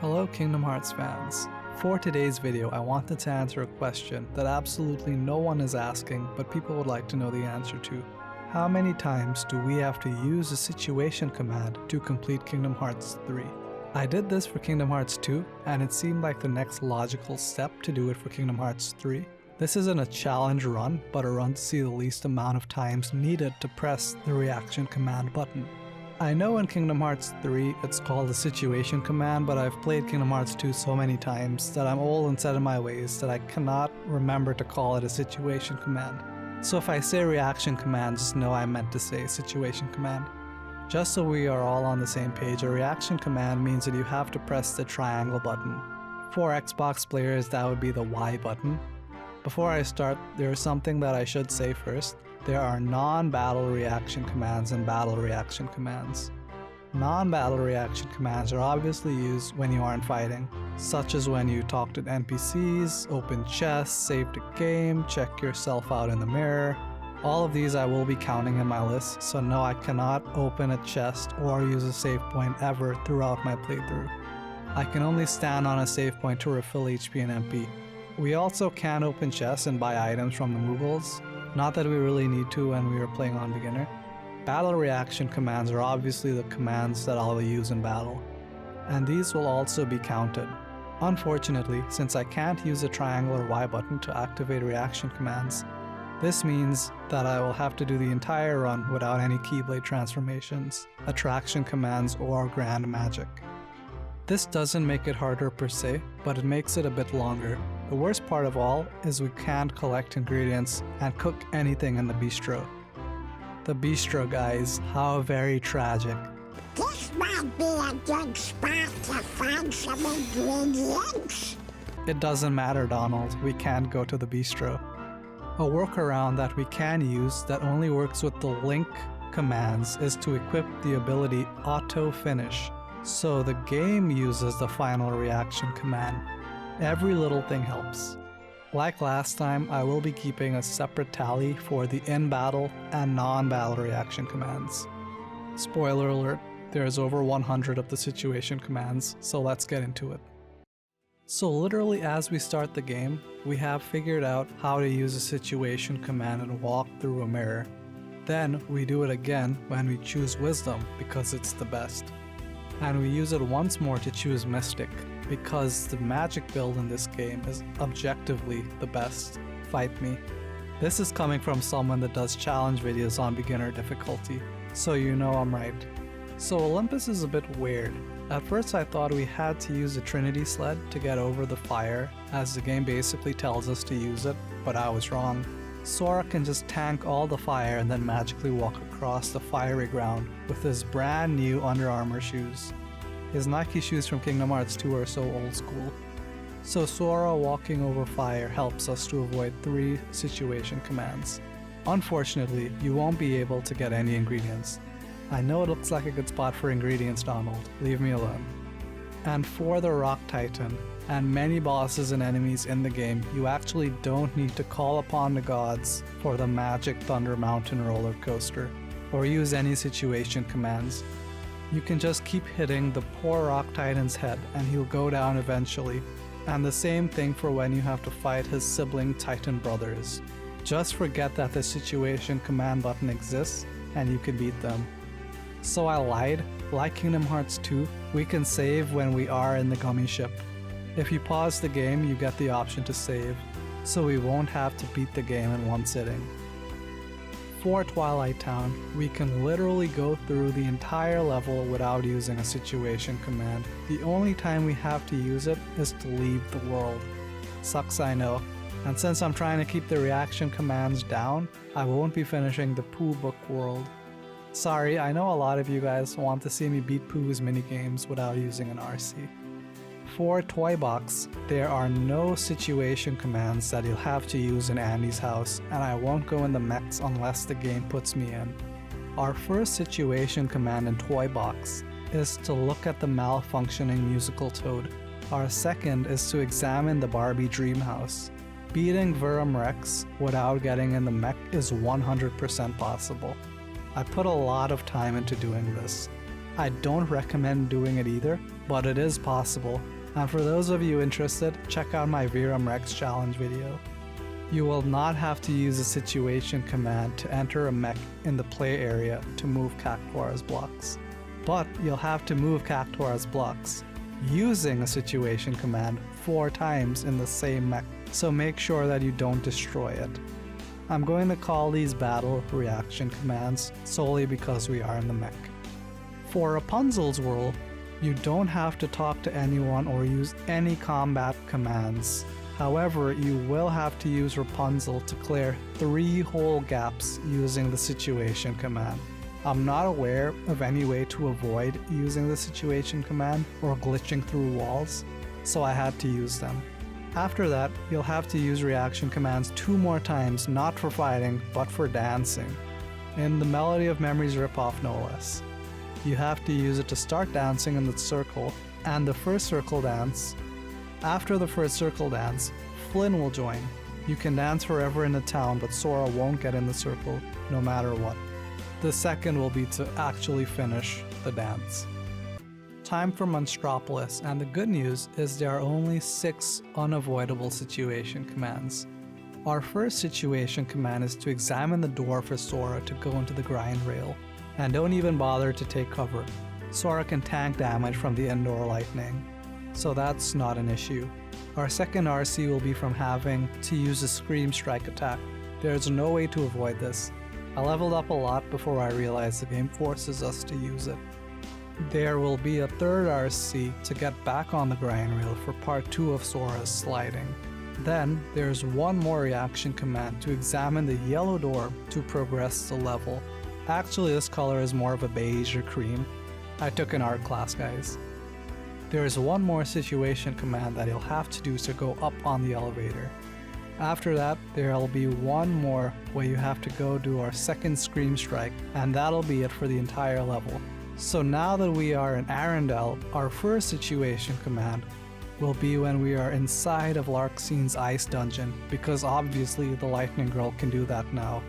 Hello Kingdom Hearts fans. For today's video, I wanted to answer a question that absolutely no one is asking, but people would like to know the answer to. How many times do we have to use a situation command to complete Kingdom Hearts 3? I did this for Kingdom Hearts 2, and it seemed like the next logical step to do it for Kingdom Hearts 3. This isn't a challenge run, but a run to see the least amount of times needed to press the reaction command button. I know in Kingdom Hearts 3 it's called the situation command, but I've played Kingdom Hearts 2 so many times that I'm old and set in my ways that I cannot remember to call it a situation command. So if I say reaction command, just know I meant to say situation command. Just so we are all on the same page, a reaction command means that you have to press the triangle button. For Xbox players, that would be the Y button. Before I start, there is something that I should say first. There are non-battle reaction commands and battle reaction commands. Non-battle reaction commands are obviously used when you aren't fighting, such as when you talk to NPCs, open chests, save the game, check yourself out in the mirror. All of these I will be counting in my list, so no, I cannot open a chest or use a save point ever throughout my playthrough. I can only stand on a save point to refill HP and MP. We also can open chests and buy items from the Moogles. Not that we really need to when we were playing on beginner. Battle reaction commands are obviously the commands that I'll use in battle, and these will also be counted. Unfortunately, since I can't use the triangle or Y button to activate reaction commands, this means that I will have to do the entire run without any Keyblade transformations, attraction commands, or grand magic. This doesn't make it harder per se, but it makes it a bit longer. The worst part of all is we can't collect ingredients and cook anything in the bistro. The bistro, guys, how very tragic. This might be a good spot to find some ingredients. It doesn't matter, Donald, we can't go to the bistro. A workaround that we can use that only works with the link commands is to equip the ability Auto Finish, so the game uses the final reaction command. Every little thing helps. Like last time, I will be keeping a separate tally for the in-battle and non-battle reaction commands. Spoiler alert, there's over 100 of the situation commands, so let's get into it. So literally as we start the game, we have figured out how to use a situation command and walk through a mirror. Then we do it again when we choose Wisdom because it's the best. And we use it once more to choose Mystic, because the magic build in this game is objectively the best. Fight me. This is coming from someone that does challenge videos on beginner difficulty, so you know I'm right. So Olympus is a bit weird. At first I thought we had to use the Trinity sled to get over the fire, as the game basically tells us to use it, but I was wrong. Sora can just tank all the fire and then magically walk across the fiery ground with his brand new Under Armour shoes. His Nike shoes from Kingdom Hearts 2 are so old school. So Sora walking over fire helps us to avoid 3 situation commands. Unfortunately, you won't be able to get any ingredients. I know it looks like a good spot for ingredients, Donald. Leave me alone. And for the Rock Titan, and many bosses and enemies in the game, you actually don't need to call upon the gods for the magic Thunder Mountain roller coaster, or use any situation commands. You can just keep hitting the poor Rock Titan's head and he'll go down eventually. And the same thing for when you have to fight his sibling Titan brothers. Just forget that the situation command button exists and you can beat them. So I lied. Like Kingdom Hearts 2, we can save when we are in the gummy ship. If you pause the game, you get the option to save, so we won't have to beat the game in one sitting. For Twilight Town, we can literally go through the entire level without using a situation command. The only time we have to use it is to leave the world. Sucks, I know. And since I'm trying to keep the reaction commands down, I won't be finishing the Pooh Book world. Sorry, I know a lot of you guys want to see me beat Pooh's minigames without using an RC. For Toy Box, there are no situation commands that you'll have to use in Andy's house, and I won't go in the mechs unless the game puts me in. Our first situation command in Toy Box is to look at the malfunctioning musical toad. Our second is to examine the Barbie dream house. Beating Virum Rex without getting in the mech is 100% possible. I put a lot of time into doing this. I don't recommend doing it either, but it is possible. And for those of you interested, check out my Viram Rex challenge video. You will not have to use a situation command to enter a mech in the play area to move Cactuar's blocks. But you'll have to move Cactuar's blocks using a situation command 4 times in the same mech, so make sure that you don't destroy it. I'm going to call these battle reaction commands solely because we are in the mech. For Rapunzel's world, you don't have to talk to anyone or use any combat commands. However, you will have to use Rapunzel to clear 3 whole gaps using the situation command. I'm not aware of any way to avoid using the situation command or glitching through walls, so I had to use them. After that, you'll have to use reaction commands 2 more times, not for fighting, but for dancing. In the Melody of Memories ripoff no less. You have to use it to start dancing in the circle, and the first circle dance. After the first circle dance, Flynn will join. You can dance forever in the town, but Sora won't get in the circle, no matter what. The second will be to actually finish the dance. Time for Monstropolis, and the good news is there are only 6 unavoidable situation commands. Our first situation command is to examine the door for Sora to go into the grind rail, and don't even bother to take cover. Sora can tank damage from the indoor lightning, so that's not an issue. Our second RC will be from having to use a Scream Strike attack. There's no way to avoid this. I leveled up a lot before I realized the game forces us to use it. There will be a third RC to get back on the grind rail for part 2 of Sora's sliding. Then there's one more reaction command to examine the yellow door to progress the level. Actually, this color is more of a beige or cream. I took an art class, guys. There is one more situation command that you'll have to do to go up on the elevator. After that, there'll be one more where you have to go do our second Scream Strike, and that'll be it for the entire level. So now that we are in Arendelle, our first situation command will be when we are inside of Larxine's ice dungeon, because obviously the Lightning Girl can do that now.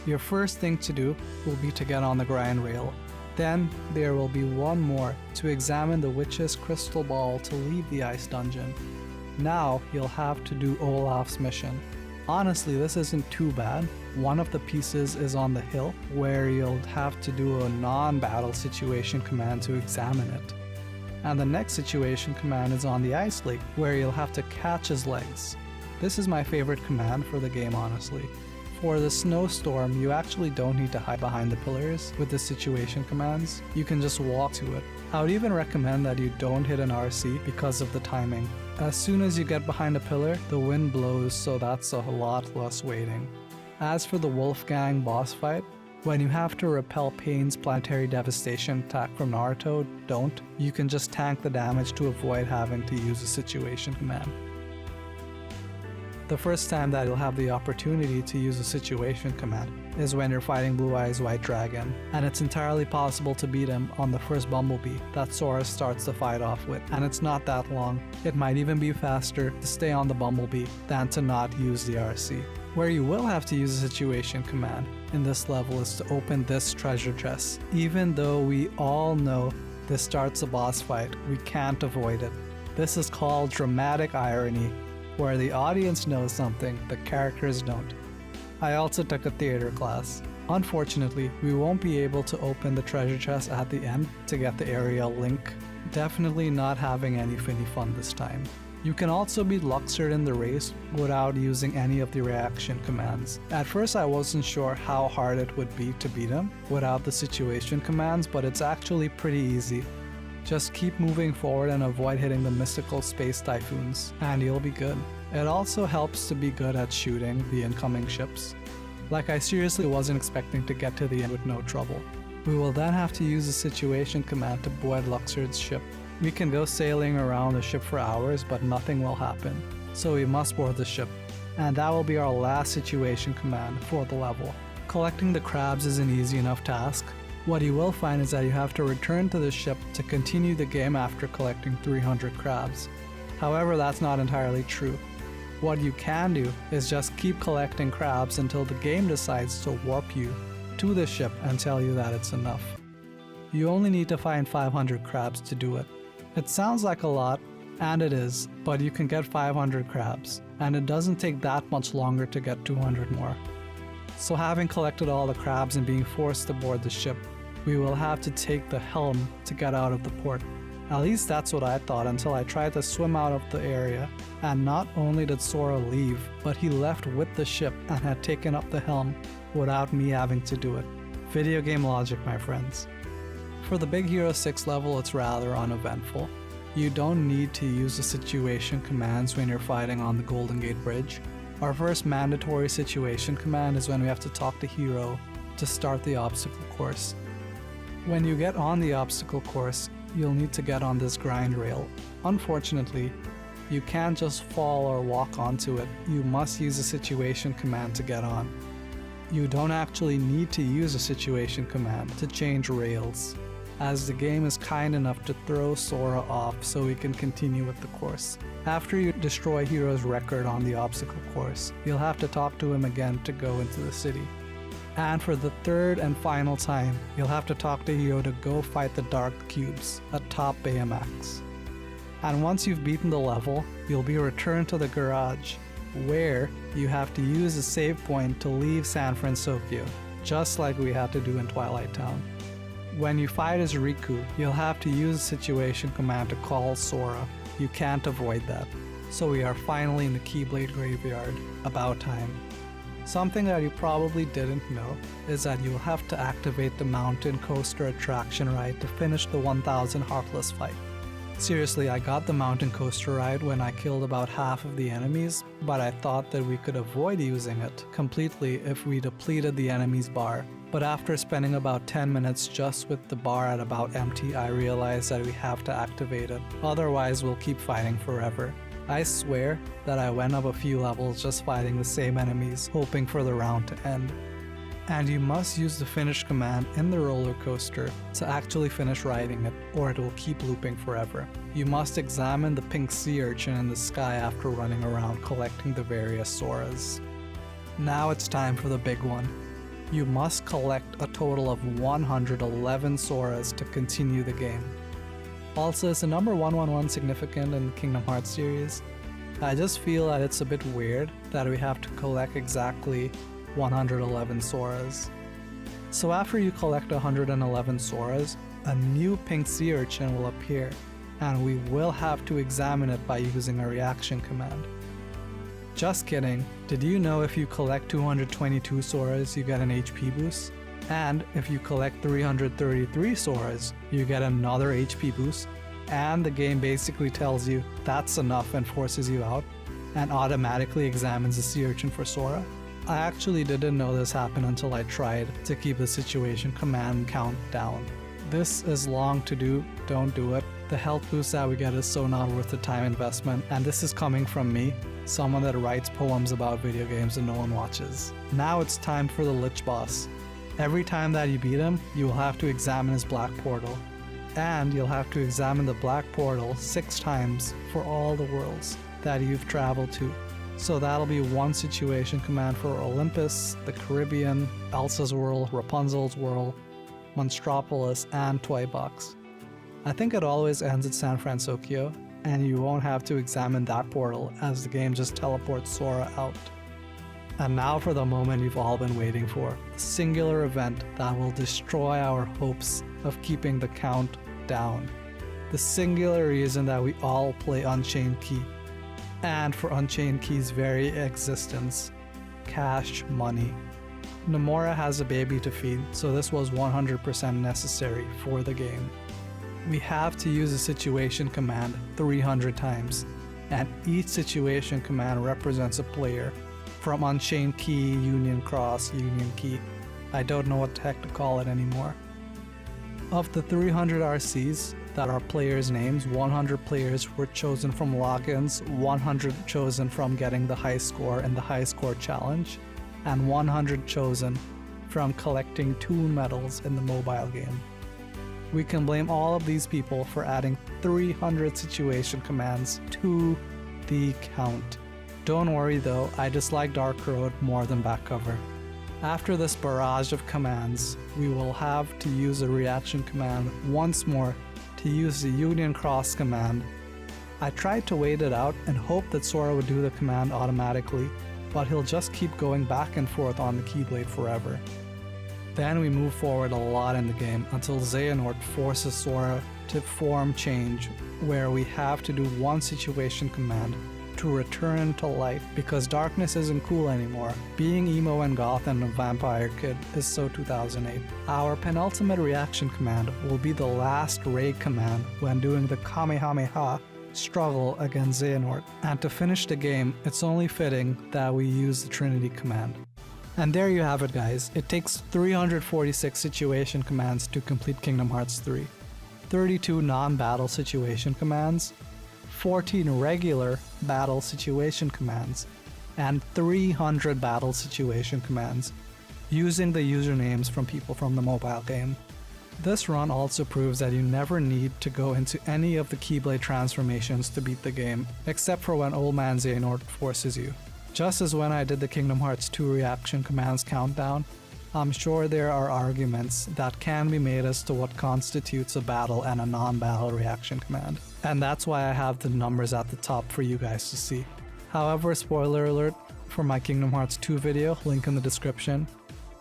Your first thing to do will be to get on the grind rail. Then there will be one more to examine the witch's crystal ball to leave the ice dungeon. Now you'll have to do Olaf's mission. Honestly, this isn't too bad. One of the pieces is on the hill, where you'll have to do a non-battle situation command to examine it. And the next situation command is on the ice lake, where you'll have to catch his legs. This is my favorite command for the game, honestly. For the snowstorm, you actually don't need to hide behind the pillars with the situation commands. You can just walk to it. I would even recommend that you don't hit an RC because of the timing. As soon as you get behind a pillar, the wind blows, so that's a lot less waiting. As for the Wolfgang boss fight, when you have to repel Pain's planetary devastation attack from Naruto, don't. You can just tank the damage to avoid having to use a situation command. The first time that you'll have the opportunity to use a situation command is when you're fighting Blue Eyes White Dragon, and it's entirely possible to beat him on the first Bumblebee that Sora starts the fight off with, and it's not that long. It might even be faster to stay on the Bumblebee than to not use the RC. Where you will have to use a situation command in this level is to open this treasure chest. Even though we all know this starts a boss fight, we can't avoid it. This is called dramatic irony, where the audience knows something the characters don't. I also took a theater class. Unfortunately, we won't be able to open the treasure chest at the end to get the aerial link. Definitely not having any Finny fun this time. You can also beat Luxord in the race without using any of the reaction commands. At first I wasn't sure how hard it would be to beat him without the situation commands, but it's actually pretty easy. Just keep moving forward and avoid hitting the mystical space typhoons, and you'll be good. It also helps to be good at shooting the incoming ships. Like, I seriously wasn't expecting to get to the end with no trouble. We will then have to use the situation command to board Luxord's ship. We can go sailing around the ship for hours, but nothing will happen, so we must board the ship. And that will be our last situation command for the level. Collecting the crabs is an easy enough task. What you will find is that you have to return to the ship to continue the game after collecting 300 crabs. However, that's not entirely true. What you can do is just keep collecting crabs until the game decides to warp you to the ship and tell you that it's enough. You only need to find 500 crabs to do it. It sounds like a lot, and it is, but you can get 500 crabs, and it doesn't take that much longer to get 200 more. So having collected all the crabs and being forced to board the ship, we will have to take the helm to get out of the port. At least that's what I thought until I tried to swim out of the area, and not only did Sora leave, but he left with the ship and had taken up the helm without me having to do it. Video game logic, my friends. For the Big Hero 6 level, it's rather uneventful. You don't need to use the situation commands when you're fighting on the Golden Gate Bridge. Our first mandatory situation command is when we have to talk to Hero to start the obstacle course. When you get on the obstacle course, you'll need to get on this grind rail. Unfortunately, you can't just fall or walk onto it. You must use a situation command to get on. You don't actually need to use a situation command to change rails, as the game is kind enough to throw Sora off so we can continue with the course. After you destroy Hero's record on the obstacle course, you'll have to talk to him again to go into the city. And for the third and final time, you'll have to talk to Hero to go fight the Dark Cubes atop Baymax. And once you've beaten the level, you'll be returned to the garage, where you have to use a save point to leave San Francisco, just like we had to do in Twilight Town. When you fight as Riku, you'll have to use a situation command to call Sora. You can't avoid that. So we are finally in the Keyblade Graveyard. About time. Something that you probably didn't know is that you'll have to activate the Mountain Coaster attraction ride to finish the 1000 Heartless fight. Seriously, I got the Mountain Coaster ride when I killed about half of the enemies, but I thought that we could avoid using it completely if we depleted the enemy's bar. But after spending about 10 minutes just with the bar at about empty, I realized that we have to activate it, otherwise we'll keep fighting forever. I swear that I went up a few levels just fighting the same enemies, hoping for the round to end. And you must use the finish command in the roller coaster to actually finish riding it, or it will keep looping forever. You must examine the pink sea urchin in the sky after running around collecting the various Soras. Now it's time for the big one. You must collect a total of 111 Soras to continue the game. Also, is the number 111 significant in the Kingdom Hearts series? I just feel that it's a bit weird that we have to collect exactly 111 Soras. So after you collect 111 Soras, a new pink sea urchin will appear, and we will have to examine it by using a reaction command. Just kidding, did you know if you collect 222 Soras, you get an HP boost? And if you collect 333 Soras, you get another HP boost, and the game basically tells you that's enough and forces you out, and automatically examines the sea urchin for Sora? I actually didn't know this happened until I tried to keep the situation command count down. This is long to do, don't do it. The health boost that we get is so not worth the time investment, and this is coming from me, someone that writes poems about video games and no one watches. Now it's time for the Lich Boss. Every time that you beat him, you will have to examine his black portal. And you'll have to examine the black portal 6 times for all the worlds that you've traveled to. So that'll be one situation command for Olympus, the Caribbean, Elsa's world, Rapunzel's world, Monstropolis, and Toy Box. I think it always ends at San Francisco, and you won't have to examine that portal as the game just teleports Sora out. And now for the moment you've all been waiting for, the singular event that will destroy our hopes of keeping the count down. The singular reason that we all play Unchained Key. And for Unchained Key's very existence, cash money. Nomura has a baby to feed, so this was 100% necessary for the game. We have to use a situation command 300 times, and each situation command represents a player. From Unchained Key, Union Cross, Union Key. I don't know what the heck to call it anymore. Of the 300 RCs that are players' names, 100 players were chosen from logins, 100 chosen from getting the high score in the high score challenge, and 100 chosen from collecting Toon medals in the mobile game. We can blame all of these people for adding 300 situation commands to the count. Don't worry though, I dislike Dark Road more than Back Cover. After this barrage of commands, we will have to use a reaction command once more to use the Union Cross command. I tried to wait it out and hope that Sora would do the command automatically, but he'll just keep going back and forth on the Keyblade forever. Then we move forward a lot in the game until Xehanort forces Sora to form change, where we have to do one situation command to return to light because darkness isn't cool anymore. Being emo and goth and a vampire kid is so 2008. Our penultimate reaction command will be the last raid command when doing the Kamehameha struggle against Xehanort, and to finish the game, it's only fitting that we use the Trinity command. And there you have it, guys. It takes 346 situation commands to complete Kingdom Hearts 3, 32 non-battle situation commands, 14 regular battle situation commands, and 300 battle situation commands, using the usernames from people from the mobile game. This run also proves that you never need to go into any of the Keyblade transformations to beat the game, except for when Old Man Xehanort forces you. Just as when I did the Kingdom Hearts 2 reaction commands countdown, I'm sure there are arguments that can be made as to what constitutes a battle and a non-battle reaction command. And that's why I have the numbers at the top for you guys to see. However, spoiler alert for my Kingdom Hearts 2 video, link in the description,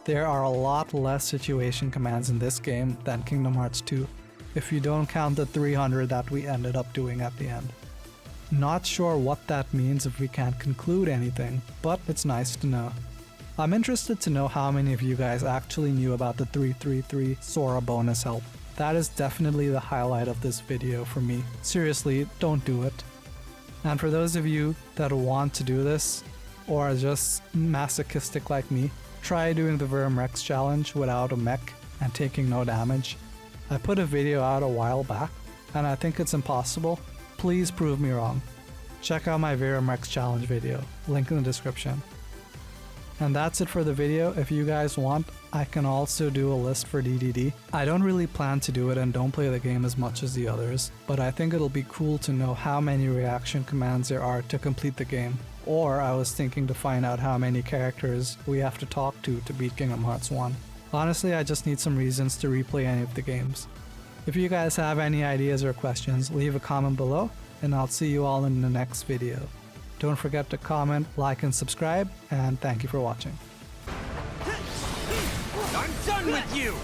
there are a lot less situation commands in this game than Kingdom Hearts 2, if you don't count the 300 that we ended up doing at the end. Not sure what that means if we can't conclude anything, but it's nice to know. I'm interested to know how many of you guys actually knew about the 333 Sora bonus help. That is definitely the highlight of this video for me. Seriously, don't do it. And for those of you that want to do this, or are just masochistic like me, try doing the Verum Rex challenge without a mech and taking no damage. I put a video out a while back, and I think it's impossible. Please prove me wrong. Check out my Verum Rex challenge video, link in the description. And that's it for the video. If you guys want, I can also do a list for DDD. I don't really plan to do it and don't play the game as much as the others, but I think it'll be cool to know how many reaction commands there are to complete the game. Or I was thinking to find out how many characters we have to talk to beat Kingdom Hearts 1. Honestly, I just need some reasons to replay any of the games. If you guys have any ideas or questions, leave a comment below, and I'll see you all in the next video. Don't forget to comment, like, and subscribe, and thank you for watching. I'm done with you!